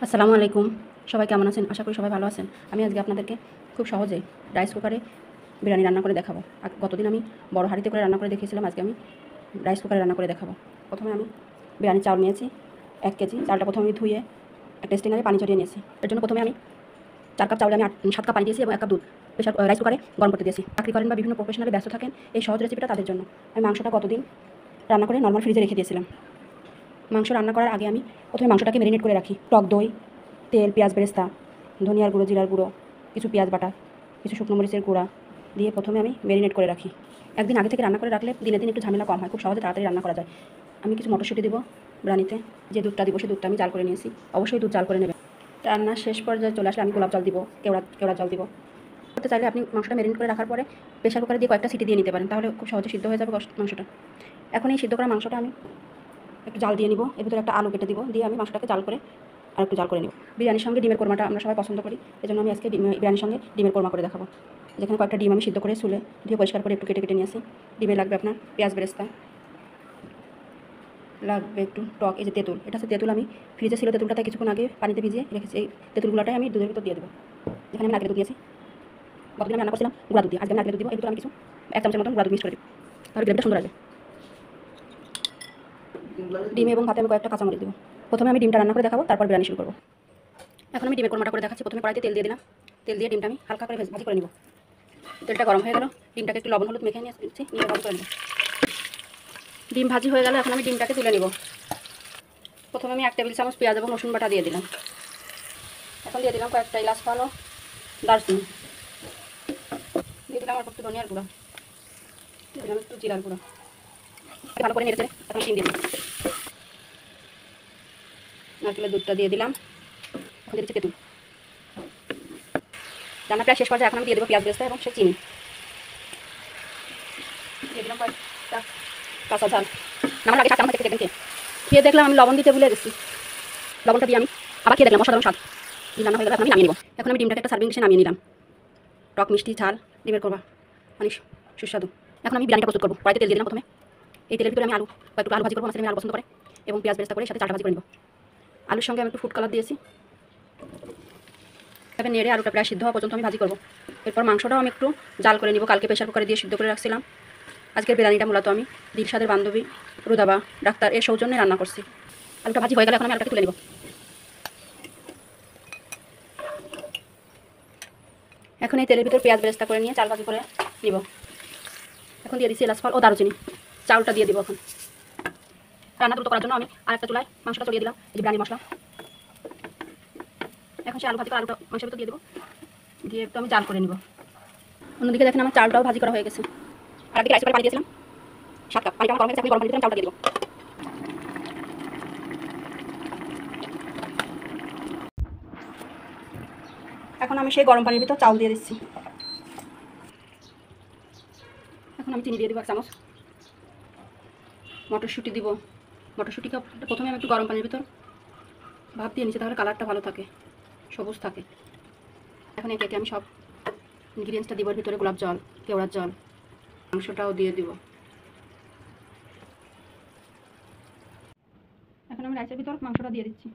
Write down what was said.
আসসালামু আলাইকুম। সবাই কেমন আছেন? আশা করি সবাই ভালো আছেন। আমি আজকে আপনাদেরকে খুব সহজে রাইস কুকারে বিরিয়ানি রান্না করে দেখাবো। গতদিন আমি বড় হাঁড়িতে করে রান্না করে দেখিয়েছিলাম, আজকে আমি রাইস কুকারে রান্না করে দেখাবো। প্রথমে আমি বিরিয়ানির চাউল নিয়েছি 1 কেজি। চালটা প্রথমে আমি ধুয়ে একটা স্টেনারে পানি ঝরিয়ে নিয়েছি। এর জন্য প্রথমে আমি 4 কাপ চাউলে আমি 7 কাপ পানি দিয়েছি এবং 1 কাপ দুধ রাইস কুকারে গরম করতে দিয়েছি। চাকরি করেন বা বিভিন্ন প্রফেশনালে ব্যস্ত থাকেন, এই সহজ রেসিপিটা তাদের জন্য। আমি মাংসটা গতদিন রান্না করে নর্মাল ফ্রিজে রেখে দিয়েছিলাম। মাংস রান্না করার আগে আমি প্রথমে মাংসটাকে ম্যারিনেট করে রাখি। টক দই, তেল, পেঁয়াজ বেরেস্তা, ধনিয়ার গুঁড়ো, জিরার গুঁড়ো, কিছু পেঁয়াজ বাটা, কিছু শুকনো মরিচের গুঁড়া দিয়ে প্রথমে আমি ম্যারিনেট করে রাখি। একদিন আগে থেকে রান্না করে রাখলে দিনে দিন একটু ঝামেলা কম হয়, খুব সহজে তাড়াতাড়ি রান্না করা যায়। আমি কিছু মটরশুঁটি দিব বিরিয়ানিতে। যে দুধটা দিব সেই দুধটা আমি জাল করে নিয়েছি। অবশ্যই দুধ জাল করে নেবেন। রান্নার শেষ পর্যায়ে চলে আসলে আমি গোলাপ জল দিব, কেওড়া জল দিব। করতে চাইলে আপনি মাংসটা ম্যারিনেট করে রাখার পরে প্রেশার কুকারে দিয়ে কয়েকটা সিটি দিয়ে নিতে পারেন, তাহলে খুব সহজে সিদ্ধ হয়ে যাবে মাংসটা। এখন এই সিদ্ধ করা মাংসটা আমি একটু জাল দিয়ে নিব। এর ভিতরে একটা আলু কেটে দিব, দিয়ে আমি মাংসটাকে জাল করে আর একটু জাল করে নিব। বিরিয়ানির সঙ্গে ডিমের কোরমাটা আমরা সবাই পছন্দ করি, এজন্য আমি আজকে বিরিয়ানির সঙ্গে ডিমের কোরমা করে দেখাবো। যেখানে কয়েকটা ডিম আমি সিদ্ধ করে চুলে ধুয়ে পরিষ্কার করে একটু কেটে কেটে নিয়ে আসি। ডিমে লাগবে আপনার পেঁয়াজ বেরেস্তা, লাগবে একটু টক, এই যে তেঁতুল, এটা হচ্ছে তেঁতুল। আমি ফ্রিজে ছিল তেঁতুলটা, তাই কিছুক্ষণ আগে পানিতে ভিজিয়ে রেখেছি। এই তেঁতুলগুলোটাই আমি দুধের ভিতর দিয়ে দেবো। এখানে আমি নারকেল দুধ দিয়েছি। গতদিন আমি রান্না করছিলাম গুঁড়া দুধ দিয়ে, আজকে আমি নারকেল দুধ দিব। এর ভিতরে আমি কিছু 1 চামচের মতন গুঁড়া দুধ মিক্স করে দেবো, তাহলে গ্রেভিটা সুন্দর আসবে। ডিম এবং ভাতে আমি কয়েকটা কাঁচামরিচ দেবো। প্রথমে আমি ডিমটা রান্না করে দেখাবো, তারপর বিরিয়ানি শুরু করবো। এখন আমি ডিমের কোরমাটা করে দেখাচ্ছি। প্রথমে কড়াইতে তেল দিয়ে দিলাম। তেল দিয়ে ডিমটা আমি হালকা করে ভাজি করে নিব। তেলটা গরম হয়ে গেল, ডিমটাকে একটু লবণ হলুদ মেখে নিয়েছি, নিয়ে ভাজি করে নেব। ডিম ভাজি হয়ে গেল, এখন আমি ডিমটাকে তুলে নিব। প্রথমে আমি 1 টেবিল চামচ পেঁয়াজ এবং রসুন বাটা দিয়ে দিলাম। এখন দিয়ে দিলাম কয়েকটা এলাচ, ভালো দারচিনি, দিয়ে দিলাম অল্প একটু ধনিয়ার গুঁড়া, দিয়ে দিলাম একটু জিরার গুঁড়া। ভালো করে নেড়ে এখন ডিম দিয়ে দিলাম। নারকেলের দুধটা দিয়ে দিলাম। এখন দিয়ে দিচ্ছি তেঁতুল। রান্না প্রায় শেষ পর্যায়ে এখন আমি দিয়ে দেবো পেঁয়াজ বেরেস্তা এবং সে চিনি। দিয়ে দিলাম কয়েকটা কাঁচা ঝাল। নামার আগে স্বাদ আমার দেখতে দেখবেন, খেয়ে দেখলাম আমি লবণ দিতে ভুলে গেছি। লবণটা দিয়ে আমি আবার খেয়ে দেখলাম অসাধারণ স্বাদ। রান্না হয়ে গেলে এখন আমি নামিয়ে নেব। এখন আমি ডিমটাকে একটা সার্ভিং ডিশে নামিয়ে নিলাম। টক মিষ্টি ঝাল ডিমের কোরমা অনেক সুস্বাদু। এখন আমি বিরিয়ানিটা প্রস্তুত করবো। কড়াইতে তেল দিয়ে দিলাম। প্রথমে এই তেলের ভিতরে আমি একটু আলু ভাজি করবো। আমি আলু পছন্দ করে এবং পেঁয়াজ বেরেস্তা করে সাথে চালটা ভাজি করে নেব। আলুর সঙ্গে আমি একটু ফুড কালার দিয়েছি। তবে নেড়ে আলুটা প্রায় সিদ্ধ হওয়া পর্যন্ত আমি ভাজি করবো। এরপর মাংসটাও আমি একটু জাল করে নিব। কালকে প্রেশার কুকারে দিয়ে সিদ্ধ করে রাখছিলাম। আজকের বিরিয়ানিটা মূলত আমি দিলশাদের বান্ধবী রুদাবা ডাক্তার এর সৌজন্যে রান্না করছি। আলুটা ভাজি হয়ে গেলে এখন আমি আলুটাকে তুলে নিব। এখন এই তেলের ভিতর পেঁয়াজ বেরেস্তা করে নিয়ে চাল ভাজি করে নিব। এখন দিয়ে দিচ্ছি এলাচ ফল ও দারুচিনি। চাউলটা দিয়ে দিব। এখন রান্না দ্রুত করার জন্য আমি আরেকটা চুলায় মাংসটা চড়িয়ে দিলাম, এই যে বিরিয়ানি মশলা। এখন সে আলু ভাজি করে আলুটা মাংসের ভিতর দিয়ে দেবো, দিয়ে একটু আমি জাল করে নিব। অন্যদিকে দেখেন আমার চালটাও ভাজি করা হয়ে গেছে। আর একদিকে রাইস করে পানি দিয়েছিলাম 7 কাপ। পানিটা আমার গরম হয়ে গেছে, আমি গরম পানি দিলাম, চালটা দিয়ে দেবো। এখন আমি সেই গরম পানির ভিতর চাল দিয়ে দিচ্ছি। এখন আমি চিনি দিয়ে দেবো 1 চামচ। মটরশুঁটি দিব। মটরশুঁটিকে প্রথমে আমি একটু গরম পানির ভিতর ভাপ দিয়ে নিচ্ছি, তাহলে কালারটা ভালো থাকে, সবুজ থাকে। এখন একে একে আমি সব ইনগ্রিডিয়েন্টসটা দিব। এর ভিতরে গোলাপ জল, কেওড়ার জল, মাংসটাও দিয়ে দিব। এখন আমি রাইসের ভিতর মাংসটা দিয়ে দিচ্ছি।